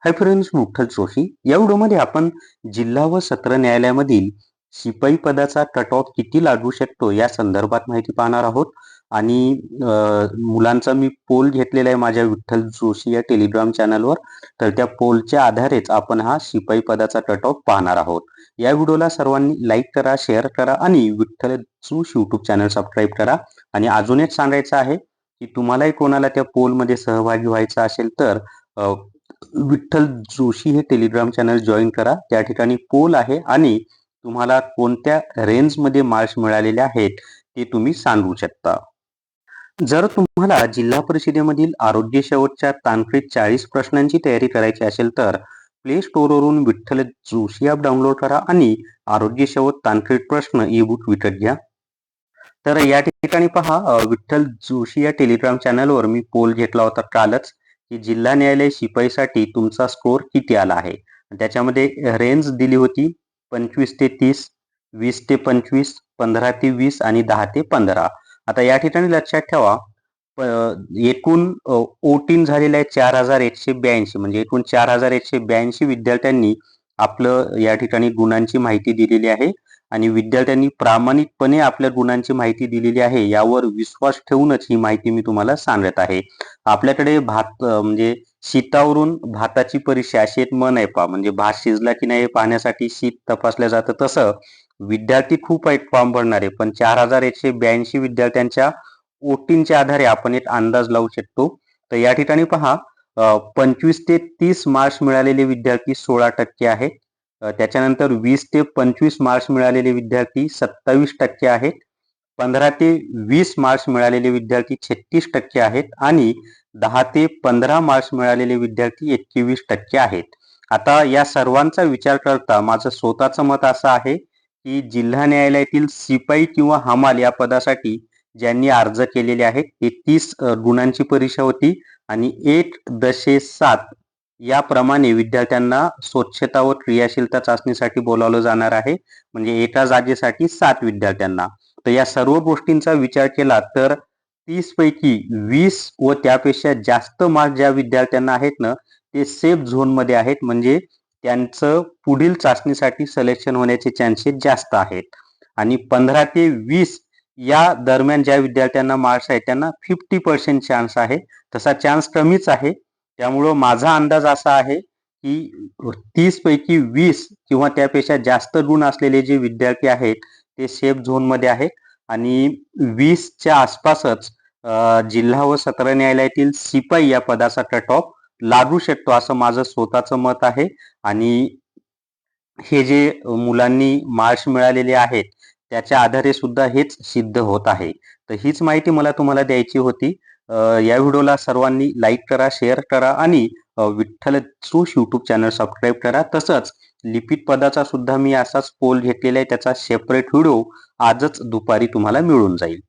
Hi friends, मुठ्ठल Joshi. या व्हिडिओमध्ये आपण जिल्हा व सत्र न्यायालयामधील शिपाई पदाचा कट ऑफ किती लागू शकतो या संदर्भात माहिती पाहणार आहोत. आणि मुलांचा मी पोल घेतलेला आहे माझ्या विठ्ठल जोशी या टेलिग्राम चॅनलवर. तर त्या पोलच्या आधारेच आपण हा शिपाई पदाचा कट ऑफ पाहणार आहोत. या व्हिडिओला सर्वांनी लाईक करा, शेअर करा आणि Vitthal Joshi YouTube channel subscribe करा. आणि अजून एक सांगायचं आहे की तुम्हालाही कोणाला त्या पोलमध्ये सहभागी व्हायचं असेल तर विठ्ठल जोशी हे टेलिग्राम चॅनल जॉईन करा. त्या ठिकाणी पोल आहे आणि तुम्हाला कोणत्या रेंजमध्ये मार्क्स मिळालेले आहेत ते तुम्ही सांगू शकता. जर तुम्हाला जिल्हा परिषदेमधील आरोग्य शेवटच्या तांत्रिक 40 प्रश्नांची तयारी करायची असेल तर प्ले स्टोअरवरून विठ्ठल जोशी ॲप डाउनलोड करा आणि आरोग्य शेवट तांत्रिक प्रश्न ई बुक विकत घ्या. तर या ठिकाणी पहा, विठ्ठल जोशी या टेलिग्राम चॅनलवर मी पोल घेतला होता कालच की जिल्हा न्यायालय शिपाईसाठी तुमचा स्कोर किती आला आहे. त्याच्यामध्ये रेंज दिली होती 25 ते 30, 20 ते 25, 15 ते 20 आणि 10 ते 15. आता या ठिकाणी लक्षात ठेवा, एकूण वोटिंग झालेलं आहे 4182. म्हणजे एकूण 4182 विद्यार्थ्यांनी आपलं या ठिकाणी गुणांची माहिती दिलेली आहे आणि विद्यार्थ्यांनी प्रामाणिकपणे आपल्या गुणांची माहिती दिलेली आहे. यावर विश्वास ठेवूनच ही माहिती मी तुम्हाला सांगत आहे. आपल्याकडे भात म्हणजे शीतावरून भाताची परीक्षा अशी एक म्हण आहे पहा. म्हणजे भात शिजला की नाही हे पाहण्यासाठी शीत तपासलं जातं. तसं विद्यार्थी खूप आहेत फॉर्म भरणारे, पण 4182 विद्यार्थ्यांच्या वोटिंगच्या आधारे आपण एक अंदाज लावू शकतो. तर या ठिकाणी पहा, 25 ते 30 मार्क्स मिळालेले विद्यार्थी 16% आहेत. त्याच्यानंतर 20 ते 25 मार्क्स मिळालेले विद्यार्थी 27% आहेत. 15 ते 20 मार्क्स मिळालेले विद्यार्थी 36% आहेत आणि 10 ते 15 मार्क्स मिळालेले विद्यार्थी 21% आहेत. आता या सर्वांचा विचार करता माझं स्वतःचं मत असं आहे की जिल्हा न्यायालयातील शिपाई किंवा हमाल या पदासाठी ज्यांनी अर्ज केलेले आहेत ते 30 गुणांची परीक्षा होती आणि 1.7 याप्रमाणे विद्यार्थ्यांना स्वच्छता व क्रियाशीलता चाचणीसाठी बोलावलं जाणार आहे. म्हणजे एका जागेसाठी 7 विद्यार्थ्यांना. तर या सर्व गोष्टींचा विचार केला तर 30 पैकी 20 व त्यापेक्षा जास्त मार्क ज्या विद्यार्थ्यांना आहेत ना, ते सेफ झोनमध्ये आहेत. म्हणजे त्यांचं पुढील चाचणीसाठी सिलेक्शन होण्याचे चान्सेस जास्त आहेत. आणि 15 ते 20 या दरम्यान ज्या विद्यार्थ्यांना मार्क्स आहेत त्यांना 50% चान्स आहे. तसा चान्स कमीच आहे. त्यामुळं माझा अंदाज असा आहे की 30 पैकी 20 किंवा त्यापेक्षा जास्त गुण असलेले जे विद्यार्थी आहेत ते सेफ झोनमध्ये आहेत आणि 20च्या आसपासच जिल्हा व सत्र न्यायालयातील शिपाई या पदाचा कट ऑफ लागू शकतो असं माझं स्वतःचं मत आहे. आणि हे जे मुलांनी मार्क्स मिळालेले आहेत त्याच्या आधारे सुद्धा हेच सिद्ध होत आहे. तर हीच माहिती मला तुम्हाला द्यायची होती. या व्हिडिओला सर्वांनी लाईक करा, शेअर करा आणि Vitthal Joshi YouTube channel subscribe करा. तसंच लिपिक पदाचा सुद्धा मी असाच पोल घेतलेला आहे, त्याचा सेपरेट व्हिडिओ आजच दुपारी तुम्हाला मिळून जाईल.